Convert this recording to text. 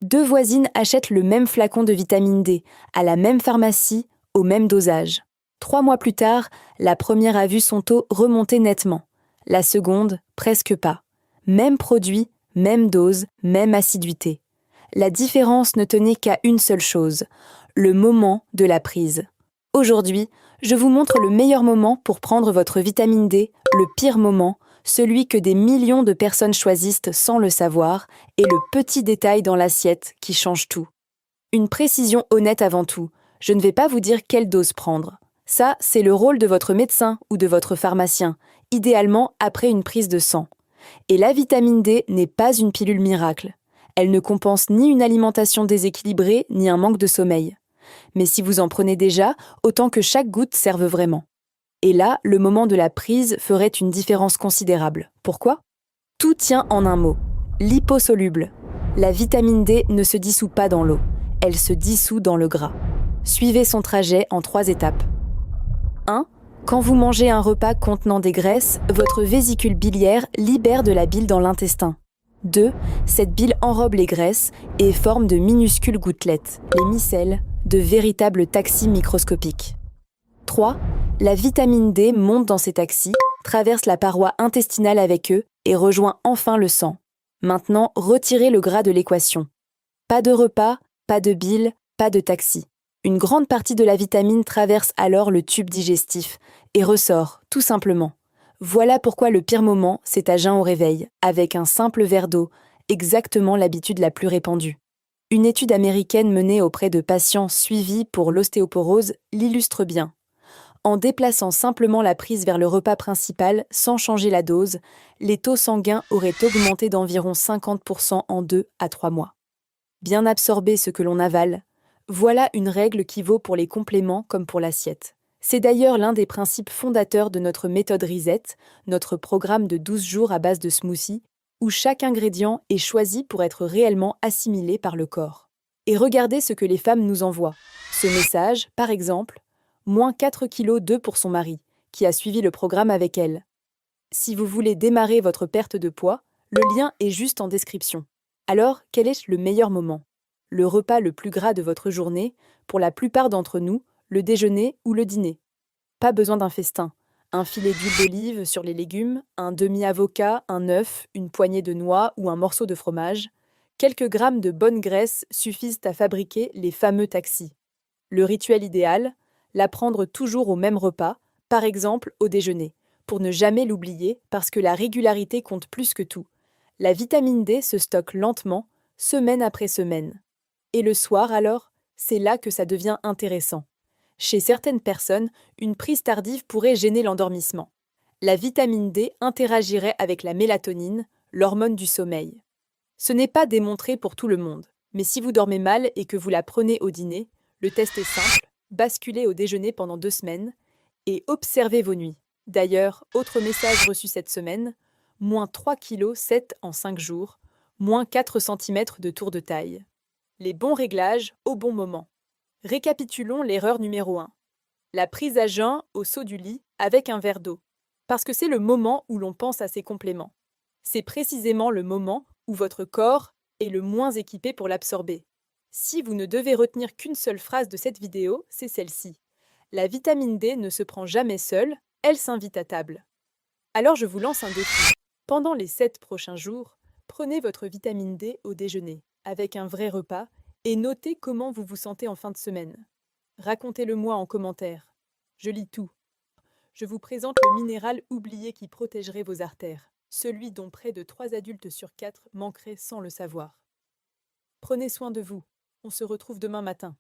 Deux voisines achètent le même flacon de vitamine D, à la même pharmacie, au même dosage. 3 mois plus tard, la première a vu son taux remonter nettement. La seconde, presque pas. Même produit, même dose, même assiduité. La différence ne tenait qu'à une seule chose, le moment de la prise. Aujourd'hui, je vous montre le meilleur moment pour prendre votre vitamine D, le pire moment, celui que des millions de personnes choisissent sans le savoir, et le petit détail dans l'assiette qui change tout. Une précision honnête avant tout, je ne vais pas vous dire quelle dose prendre. Ça, c'est le rôle de votre médecin ou de votre pharmacien, idéalement après une prise de sang. Et la vitamine D n'est pas une pilule miracle. Elle ne compense ni une alimentation déséquilibrée, ni un manque de sommeil. Mais si vous en prenez déjà, autant que chaque goutte serve vraiment. Et là, le moment de la prise ferait une différence considérable. Pourquoi ? Tout tient en un mot, liposoluble. La vitamine D ne se dissout pas dans l'eau, elle se dissout dans le gras. Suivez son trajet en 3 étapes. 1. Quand vous mangez un repas contenant des graisses, votre vésicule biliaire libère de la bile dans l'intestin. 2. Cette bile enrobe les graisses et forme de minuscules gouttelettes, les micelles, de véritables taxis microscopiques. 3. La vitamine D monte dans ces taxis, traverse la paroi intestinale avec eux et rejoint enfin le sang. Maintenant, retirez le gras de l'équation. Pas de repas, pas de bile, pas de taxi. Une grande partie de la vitamine traverse alors le tube digestif et ressort, tout simplement. Voilà pourquoi le pire moment, c'est à jeun au réveil, avec un simple verre d'eau, exactement l'habitude la plus répandue. Une étude américaine menée auprès de patients suivis pour l'ostéoporose l'illustre bien. En déplaçant simplement la prise vers le repas principal sans changer la dose, les taux sanguins auraient augmenté d'environ 50% en 2 à 3 mois. Bien absorber ce que l'on avale, voilà une règle qui vaut pour les compléments comme pour l'assiette. C'est d'ailleurs l'un des principes fondateurs de notre méthode Reset, notre programme de 12 jours à base de smoothie, où chaque ingrédient est choisi pour être réellement assimilé par le corps. Et regardez ce que les femmes nous envoient. Ce message, par exemple, moins 4 kg d'œufs pour son mari, qui a suivi le programme avec elle. Si vous voulez démarrer votre perte de poids, le lien est juste en description. Alors, quel est le meilleur moment ? Le repas le plus gras de votre journée, pour la plupart d'entre nous, le déjeuner ou le dîner. Pas besoin d'un festin. Un filet d'huile d'olive sur les légumes, un demi-avocat, un œuf, une poignée de noix ou un morceau de fromage. Quelques grammes de bonne graisse suffisent à fabriquer les fameux taxis. Le rituel idéal, la prendre toujours au même repas, par exemple au déjeuner, pour ne jamais l'oublier parce que la régularité compte plus que tout. La vitamine D se stocke lentement, semaine après semaine. Et le soir alors, c'est là que ça devient intéressant. Chez certaines personnes, une prise tardive pourrait gêner l'endormissement. La vitamine D interagirait avec la mélatonine, l'hormone du sommeil. Ce n'est pas démontré pour tout le monde, mais si vous dormez mal et que vous la prenez au dîner, le test est simple, basculez au déjeuner pendant 2 semaines et observez vos nuits. D'ailleurs, autre message reçu cette semaine, moins 3,7 kg en 5 jours, moins 4 cm de tour de taille. Les bons réglages au bon moment. Récapitulons l'erreur numéro 1. La prise à jeun au saut du lit avec un verre d'eau. Parce que c'est le moment où l'on pense à ces compléments. C'est précisément le moment où votre corps est le moins équipé pour l'absorber. Si vous ne devez retenir qu'une seule phrase de cette vidéo, c'est celle-ci. La vitamine D ne se prend jamais seule, elle s'invite à table. Alors je vous lance un défi. Pendant les 7 prochains jours, prenez votre vitamine D au déjeuner, avec un vrai repas, et notez comment vous vous sentez en fin de semaine. Racontez-le-moi en commentaire. Je lis tout. Je vous présente le minéral oublié qui protégerait vos artères, celui dont près de 3 adultes sur 4 manqueraient sans le savoir. Prenez soin de vous. On se retrouve demain matin.